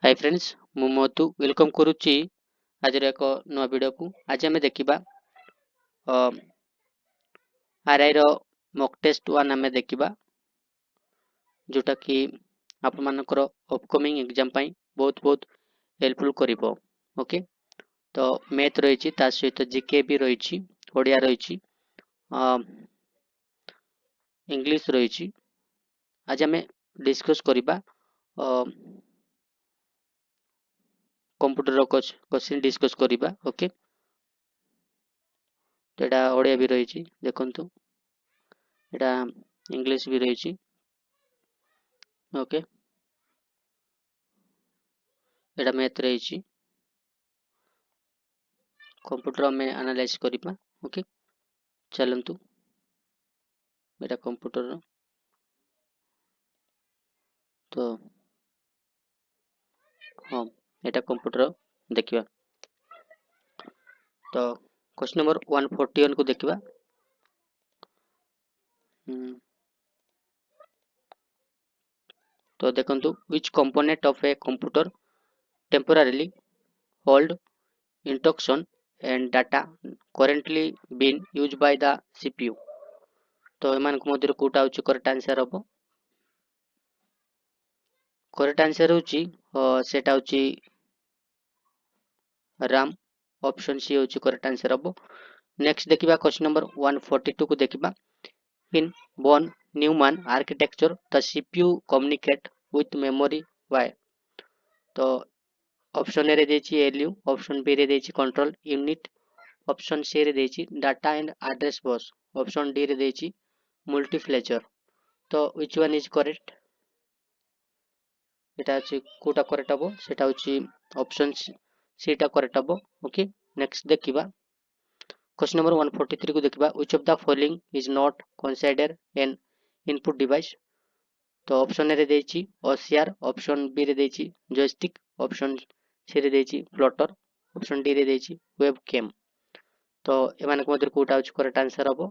Hi friends मु मोतु welcome करुच्ची आज एक नुआ वीडियो को। आज आम देखा आरआई रो मॉक टेस्ट 1 आम देखा जोटा कि आप मानकर अपकमिंग एग्जाम बहुत बहुत हेल्पफुल करिवो। ओके तो मैथ रही सहित जीके भी रही, ओडिया रही, इंग्लिश रही। आज आम डिस्कस करबा कंप्यूटर क्वेश्चन डिस्कस करबा। ओके तो यहाँ ओडिया भी रही, देखंतु यहाँ इंग्लिश भी रही। ओके यहाँ मैथ रही, कंप्यूटर में एनालाइज करबा। ओके चलतु यहाँ कंप्यूटर तो हाँ यहाँ कंप्यूटर देखा। तो क्वेश्चन नंबर 141 को देखा। तो देखंतु which component of a computer temporarily hold instruction and data currently being used by the CPU। तो एमान मध्य कोटा होची करेक्ट आंसर हबो। करेक्ट आंसर होची सेटा होची RAM। ऑप्शन सी होची करेक्ट आंसर हबो। नेक्स्ट देखिबा क्वेश्चन नंबर 142 को देखिबा। In von Neumann architecture the CPU communicate with memory by। तो ऑप्शन ए रे देची एलयू, ऑप्शन बी रे देची कंट्रोल यूनिट, ऑप्शन सी रे देची data and address bus, option D रे देची मल्टीप्लेक्सर। तो व्हिच वन इज करेक्ट? এটা হচ্ছে কোটা করেক্ট হবো, সেটা হচ্ছে অপশন সিটা করেক্ট হবো। ওকে নেক্সট দেখিবা क्वेश्चन नंबर 143 को देखिबा which of the following is not considered an input device। तो ऑप्शन ए रे देची OCR, ऑप्शन बी रे देची जॉयस्टिक, ऑप्शन सी रे देची प्लॉटर, ऑप्शन डी रे देची वेब कैम। तो एमानक मध्य कोटा होची करेक्ट आंसर हबो।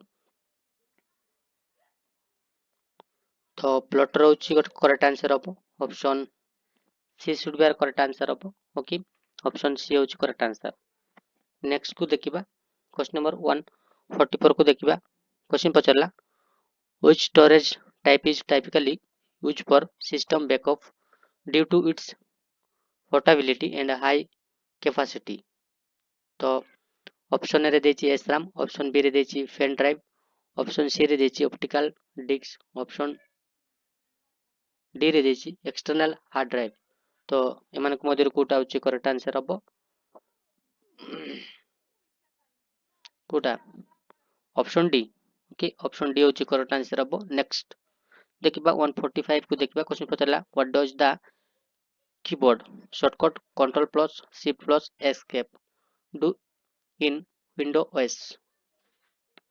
तो प्लॉटर होची करेक्ट आंसर हबो। Option C should be correct answer हबो। ओके ऑप्शन सी होची करेक्ट आंसर। नेक्स्ट को देखिबा क्वेश्चन नंबर 144 को देखिबा। क्वेश्चन पचरला which storage type is typically used for system backup due to its portability and high capacity। तो option A रे देची SRAM, option B रे देची पेन ड्राइव, ऑप्शन सी रे देची optical disc, option D रे देची external hard drive. तो एमानक मध्य कोटा होची करेक्ट आंसर हबो। कोटा option D. Okay option D होची करेक्ट आंसर हबो। नेक्स्ट देखिबा 145 को देखिबा। क्वेश्चन पचरला what does the keyboard shortcut control plus shift plus escape do in Windows OS.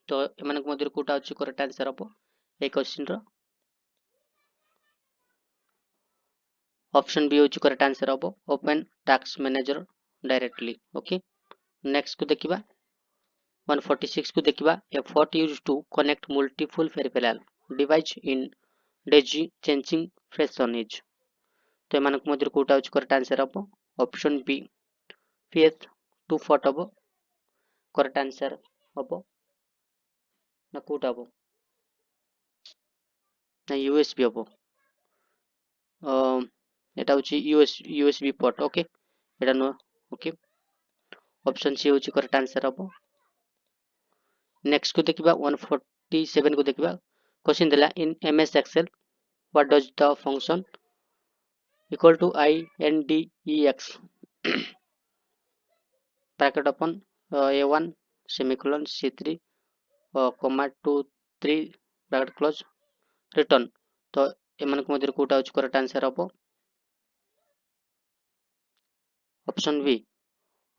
तो एमानक मध्य कोटा होची करेक्ट आंसर हबो ए क्वेश्चन रो। ऑप्शन बी होची करेक्ट आंसर हबो open task manager directly. Okay next को देखिबा 146 को देखिबा effort used to connect multiple peripheral device in Daisy changing fashion is. तो एमानक मध्य कोटा होची करेक्ट आंसर हबो ऑप्शन बी PS 240 हबो करेक्ट आंसर हबो ना कोटा हबो ना यूएसबी हबो। এটা হচ্ছে ইউএসবি পোর্ট। ওকে এটা নো। ওকে অপশন সি হচ্ছে करेक्ट आंसर হবো। नेक्स्ट को देखिबा 147 को देखिबा। क्वेश्चन देला in MS Excel what does the function equal to INDEX bracket open A1 semicolon C3 comma 2 3 bracket close return. तो एमानक मध्य कोटा होची करेक्ट आंसर हबो ऑप्शन बी।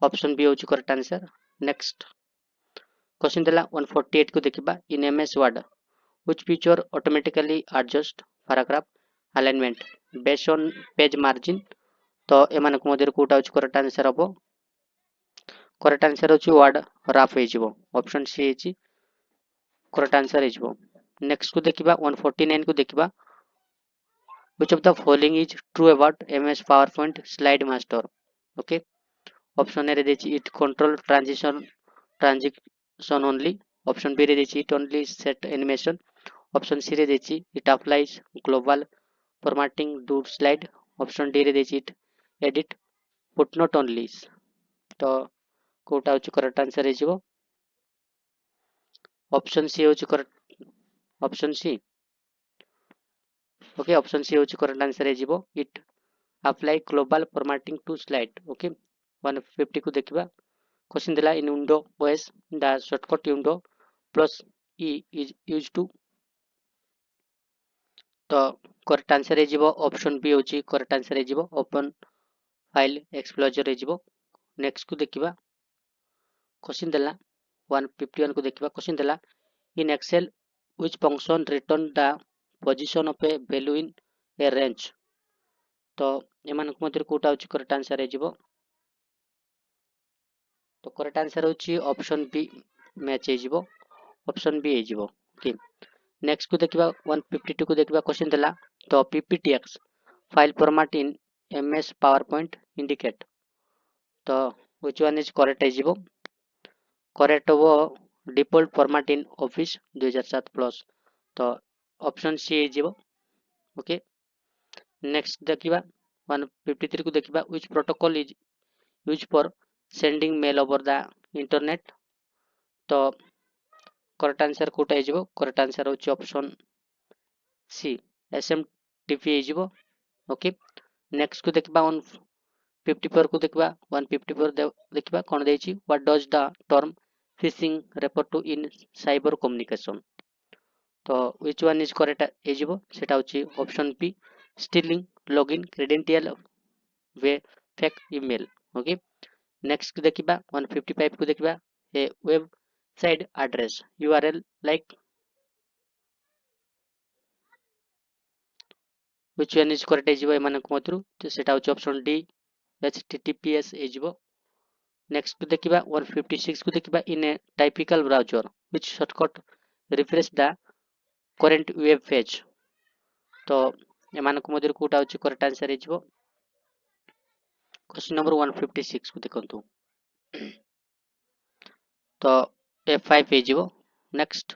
ऑप्शन बी होची करेक्ट आंसर। नेक्स्ट क्वेश्चन देला 148 को देखिबा in MS Word which feature automatically adjust paragraph alignment based on page margin. तो एमानक मध्य कोटा होची करेक्ट आंसर हबो करेक्ट आंसर होची वर्ड रफ हे जिवो ऑप्शन सी हेची करेक्ट आंसर हे जिवो। नेक्स्ट को देखिबा 149 को देखिबा which of the following is true about MS PowerPoint slide master? Okay, option A ରେ ଦେଇଛି it control transition only, option B ରେ ଦେଇଛି it only set animation, option C ରେ ଦେଇଛି it applies global formatting do slide, option D ରେ ଦେଇଛି it edit footnote only। ତ କୋଉଟା ହଉଛି କରେକ୍ଟ ଆନ୍ସର ହେଇଯିବ? ଅପସନ ସି ହଉଛି correct, option C. Okay, option C ହଉଛି କରେକ୍ଟ ଆନ୍ସର ହେଇଯିବ it apply global formatting to slide. Okay, 150 କୁ ଦେଖିବା। क्वेश्चन दिला in Windows OS the shortcut Windows plus E is use to. तो correct answer हे जीवो option B होची correct answer हे जीवो ओपन फाइल एक्सप्लोरर हे जीवो। नेक्स्ट को देखिबा क्वेश्चन दिला 151 को देखिबा। क्वेश्चन दिला in Excel which function return the position of a value in a range. तो एमान मध्य कोटा होची करेक्ट आंसर हे जीवो। तो करेक्ट आंसर होची ऑप्शन बी मैच हे जीवो, ऑप्शन बी हे जीवो। ओके, नेक्स्ट को देखिबा 152 को देखिबा। क्वेश्चन दिला तो PPTX file format in MS PowerPoint indicate. तो व्हिच वन इज करेक्ट हे जीवो? करेक्ट वो default format in Office 2007 plus. तो ऑप्शन सी हे जीवो। ओके, नेक्स्ट देखिबा 153 को देखिबा which protocol is use for sending mail over the internet. तो करेक्ट आंसर कोटा हे जीवो? करेक्ट आंसर होची ऑप्शन सी एसएमटीपी हे जीवो। ओके, नेक्स्ट को देखिबा 154 को देखिबा। 154 देखिबा कोन देछि what does the term phishing refer to in cyber communication. तो व्हिच वन इज करेक्ट हे जीवो? सेटा होची option B stealing login credential via fake email. Okay, next देखिबा 155 को देखिबा a website address URL like which one is correct हे जीवो एमानक मधुरु? तो सेटा होची ऑप्शन डी https हे जीवो। नेक्स्ट देखिबा 156 को देखिबा in a typical browser which shortcut refresh the current web page. तो एमानक मधुरु कोटा होची करेक्ट आंसर हे जीवो? क्वेश्चन नंबर 156 को देखंतु। तो F5 हे जीवो। नेक्स्ट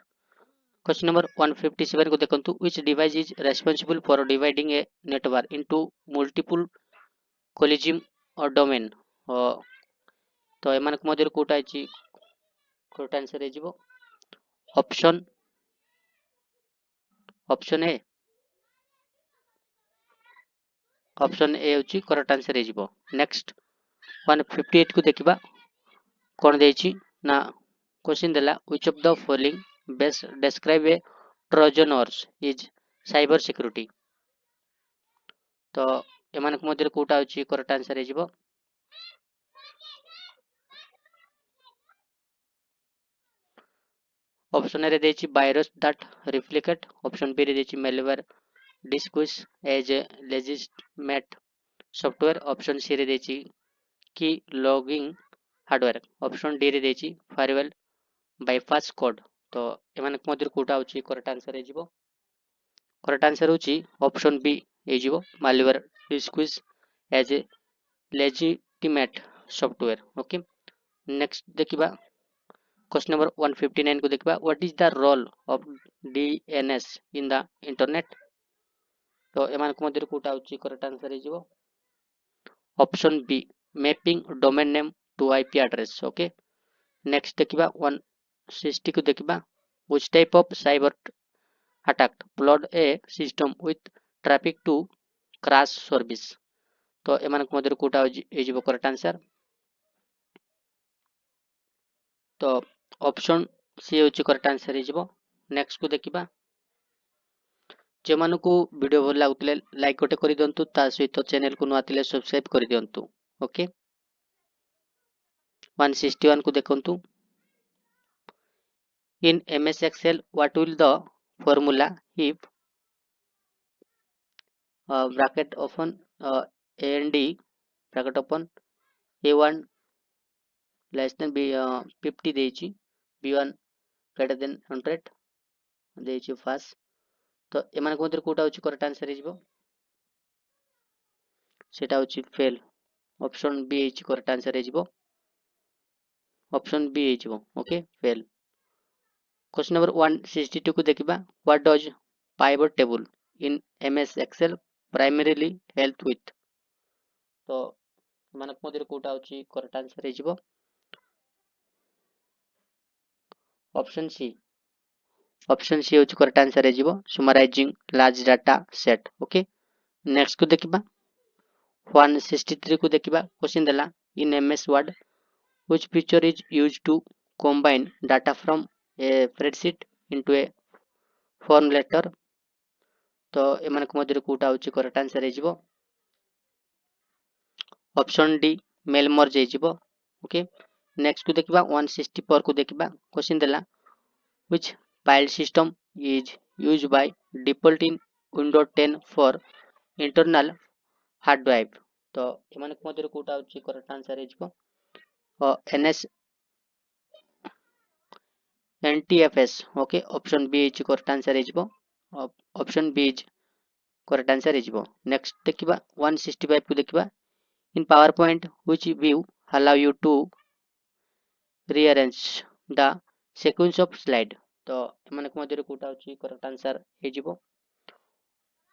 क्वेश्चन नंबर 157 को देखंतु which device is responsible for dividing a network into multiple collegium और डोमेन। तो एमानक मधुरु कोटा होची करेक्ट आंसर हे जीवो? ऑप्शन ए, ऑप्शन ए होची करेक्ट आंसर हे जीवो। नेक्स्ट 158 को देखिबा कोन देछि ना क्वेश्चन देला which of the following best describe A Trojan horse is cyber security. तो एमानक मध्य कोटा होची करेक्ट आंसर हे जीवो? ऑप्शन ए रे देछि virus that replicate, option B रे देछि malware disguise as a legitimate software, option C रे देछि की लॉगिंग हार्डवेयर, ऑप्शन डी रे देछि फायरवॉल बाईपास कोड। तो एमानक मध्य कोटा होची करेक्ट आंसर हे जीवो? करेक्ट आंसर होची ऑप्शन बी हे जीवो malware disguise as a legitimate software। Okay, next देखिबा क्वेश्चन नंबर 159 को देखिबा what is the role of DNS in the internet. तो एमानक मध्य कोटा होची करेक्ट आंसर हे जीवो? Option B mapping domain name to IP address. Okay, next देखिबा 160 को देखिबा which type of cyber attack flood a system with traffic to crash service. तो एमानक मध्य कोटा हे जीवो करेक्ट आंसर? तो ऑप्शन सी होची करेक्ट आंसर हे जीवो। नेक्स्ट को देखिबा जे मानको वीडियो भल लागुतले लाइक गोटे करि दियंतु, ता सहित चैनल को नुआ थिले सब्सक्राइब करि दियंतु। ओके, 161 को देखंतु in MS Excel what will the formula if bracket open A and D bracket open a1 less than B 50 देछि, b1 ग्रेटर देन 100 देछि फास्ट। तो एमानक मध्य कोटा होची करेक्ट आंसर हे जीवो? सेटा होची फेल option B is correct answer हेजिबो ऑप्शन बी हेजिबो ओके फेल क्वेश्चन नंबर 162 को देखिबा what does pivot table in MS Excel primarily help with तो ମାନଙ୍କ ମଧ୍ୟରେ କୋଉଟା ହେଉଛି କରେକ୍ଟ ଆନ୍ସର ହେଇଯିବ ऑप्शन सी ହେଉଛି करेक्ट आंसर ହେଇଯିବ summarising large data set okay next को देखिबा 163 को देखिबा क्वेश्चन देला in MS Word which feature is used to combine data from a spreadsheet into a form letter तो एमानक मध्यरे कोटा होची करेक्ट आंसर ହେଇଯିବ ऑप्शन डी मेल मर्ज ହେଇଯିବ ओके नेक्स्ट को देखिबा 164 को देखिबा क्वेश्चन देला which file system is used by default in Windows 10 for internal hard drive तो एमानक मध्यरे कोटा होची करेक्ट आंसर हेजिबो NS NTFS okay option B is correct answer हेजिबो option B is correct answer हेजिबो नेक्स्ट देखिबा 165 को देखिबा in PowerPoint which view allow you to rearrange the sequence of slide तो एमानक मध्यरे कोटा होची करेक्ट आंसर हेजिबो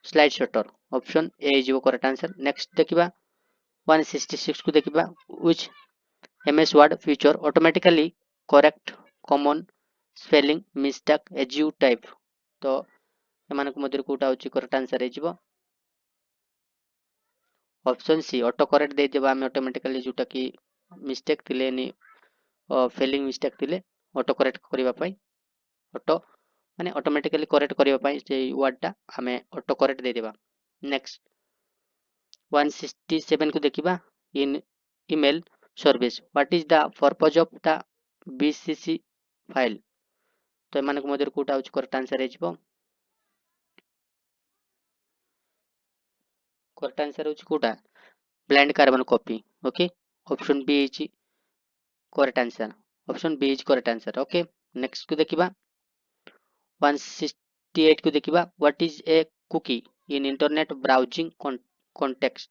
स्लाइड शॉटर ऑप्शन ए हेजिबो करेक्ट आंसर नेक्स्ट देखिबा 166 को देखिबा which MS Word feature automatically correct common spelling mistake as you type तो एमानक मध्यरे कोटा होची करेक्ट आंसर हेजिबो ऑप्शन सी ऑटो करेक्ट दे देबा हम ऑटोमेटिकली जोटा कि मिस्टेक थिले नि फेलिंग मिस्टेक थिले ऑटो करेक्ट करिबा पई ऑटो माने ऑटोमेटिकली करेक्ट करिबा पई जे वर्डटा हमें ऑटो करेक्ट दे देबा नेक्स्ट 167 को देखिबा in email service what is the purpose of the BCC file तो एमानक मध्यरे कोटा होची करेक्ट आंसर हेजिबो करेक्ट आंसर होची कोटा blind carbon copy okay option B is correct answer option B is correct answer okay next को देखिबा 168 को देखिबा what is a cookie in internet browsing context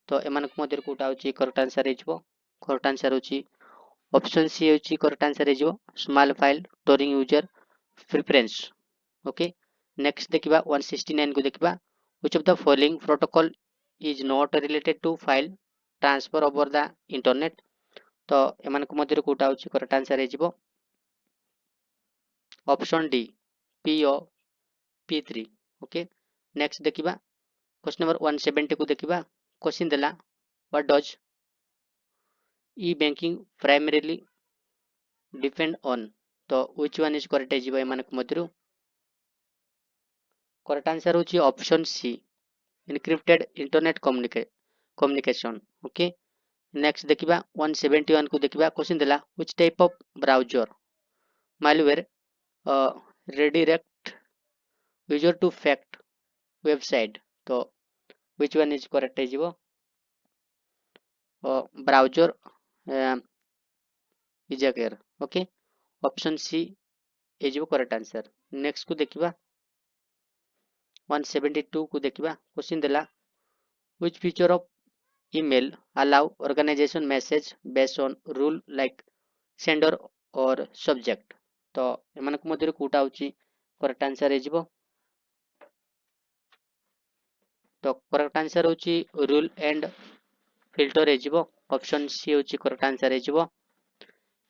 तो एमानक मध्यरे कोटा होची करेक्ट आंसर हेजिबो करेक्ट आंसर होची ऑप्शन सी होची करेक्ट आंसर हेजिबो small file storing user preference okay next देखिबा 169 को देखिबा which of the following protocol is not related to file transfer over the internet तो एमानक मध्यरे कोटा होची करेक्ट आंसर हेजिबो option D PO P3 okay next देखिबा क्वेश्चन नंबर 170 को देखिबा क्वेश्चन देला what does e banking primarily depend on तो व्हिच वन इज करेक्ट हेजिबो एमानक मध्यरु करेक्ट आंसर होची ऑप्शन सी encrypted internet communication okay next देखिबा 171 को देखिबा क्वेश्चन देला which type of browser malware redirect user to fact website तो which one is correct हेजिबो ब्राउजर इजाकेर ओके ऑप्शन सी हेजिबो करेक्ट आंसर नेक्स्ट को देखिबा 172 को देखिबा क्वेश्चन देला which feature of email allow organization message based on rule like sender or subject तो एमानक मध्यरे कोटा होची करेक्ट आंसर हेजिबो तो करेक्ट आंसर होची रूल एंड फिल्टर हेजिबो ऑप्शन सी होची करेक्ट आंसर हेजिबो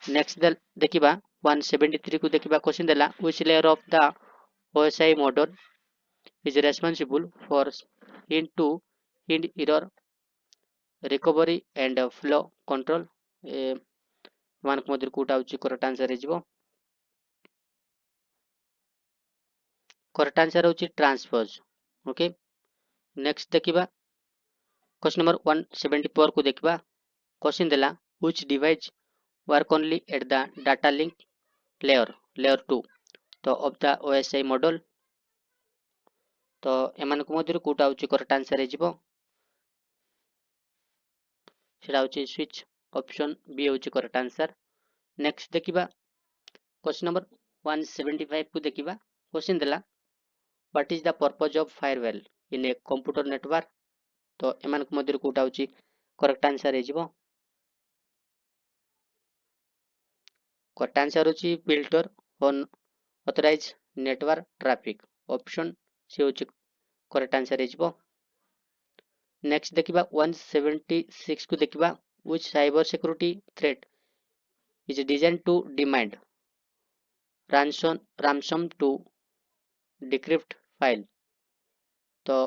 नेक्स्ट देखिबा 173 को देखिबा क्वेश्चन देला which layer of the OSI model is responsible for hint to hint error recovery and flow control एमानक मध्यरे कोटा होची करेक्ट आंसर हेजिबो करेक्ट आंसर होची ट्रांसफर्स ओके नेक्स्ट देखिबा क्वेश्चन नंबर 174 को देखिबा क्वेश्चन देला which device work only at the data link layer 2 तो of the OSI model तो एमानक मध्यरे कोटा होची करेक्ट आंसर हेजिबो सेटा होची स्विच ऑप्शन बी होची करेक्ट आंसर नेक्स्ट देखिबा क्वेश्चन नंबर 175 को देखिबा क्वेश्चन देला what is the purpose of firewall in a computer network तो एमानक मध्यरु कोटा होची करेक्ट आंसर हे जिवो करेक्ट आंसर होची filter on authorise network traffic option C होची करेक्ट आंसर हे जिवो नेक्स्ट देखिबा 176 को देखिबा which cyber security threat is designed to demand ransom to decrypt file तो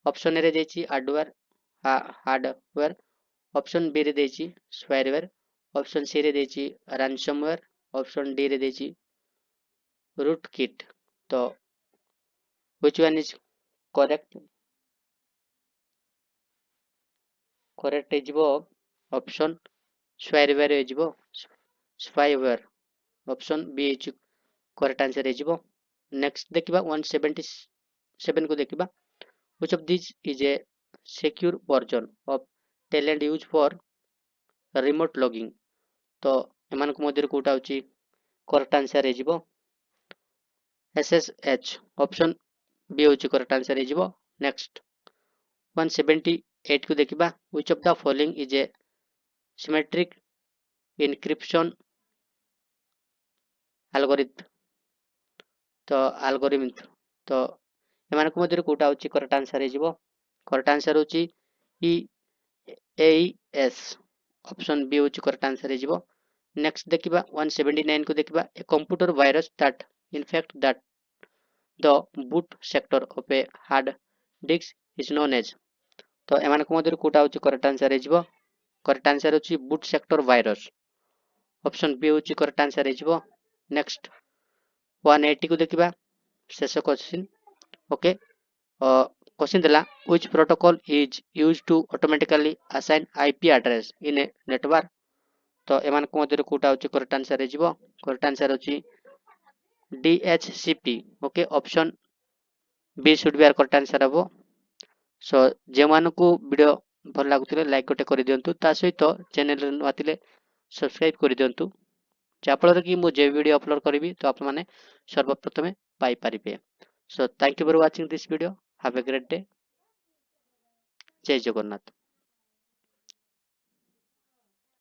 ऑप्शन ए रे देची हार्डवेयर ऑप्शन बी रे देची स्पायवेयर ऑप्शन सी रे देची ransomware ऑप्शन डी रे देची rootkit तो which one is correct correct हे जिवो ऑप्शन स्पायवेयर हे जिवो spyware option B is correct answer हे जिवो नेक्स्ट देखिबा 177 को देखिबा which of these is a secure version of talent used for remote logging तो एमानक मध्यरु कोटा होची करेक्ट आंसर हे जिवो SSH ऑप्शन बी होची करेक्ट आंसर हे जिवो नेक्स्ट 178 को देखिबा which of the following is a symmetric encryption algorithm तो algorithm तो एमानक मध्यरु कोटा होची करेक्ट आंसर हे जिवो करेक्ट आंसर होची EAS ऑप्शन बी होची करेक्ट आंसर हे जिवो नेक्स्ट देखिबा 179 को देखिबा a computer virus that infect that the boot sector of a hard disk is known as तो एमानक मध्यरु कोटा होची करेक्ट आंसर हे जिवो करेक्ट आंसर होची boot sector virus option B होची करेक्ट आंसर हे जिवो नेक्स्ट 180 को देखिबा शेष क्वेश्चन ओके क्वेश्चन देला which protocol is used to automatically assign IP address in a network तो एमानक मध्यरु कोटा होची करेक्ट आंसर हे जिवो करेक्ट आंसर होची DHCP okay option B should be are correct answer हबो सो जे मानको वीडियो भल लागुथिले लाइक गोटे करि दियंतु ता सहित चैनल नथिले सब्सक्राइब करि दियंतु जाफल कि मु जे वीडियो अपलोड करिवि तो आप माने सर्वप्रथमे पाई परिबे so thank you for watching this video have a great day जय जगन्नाथ।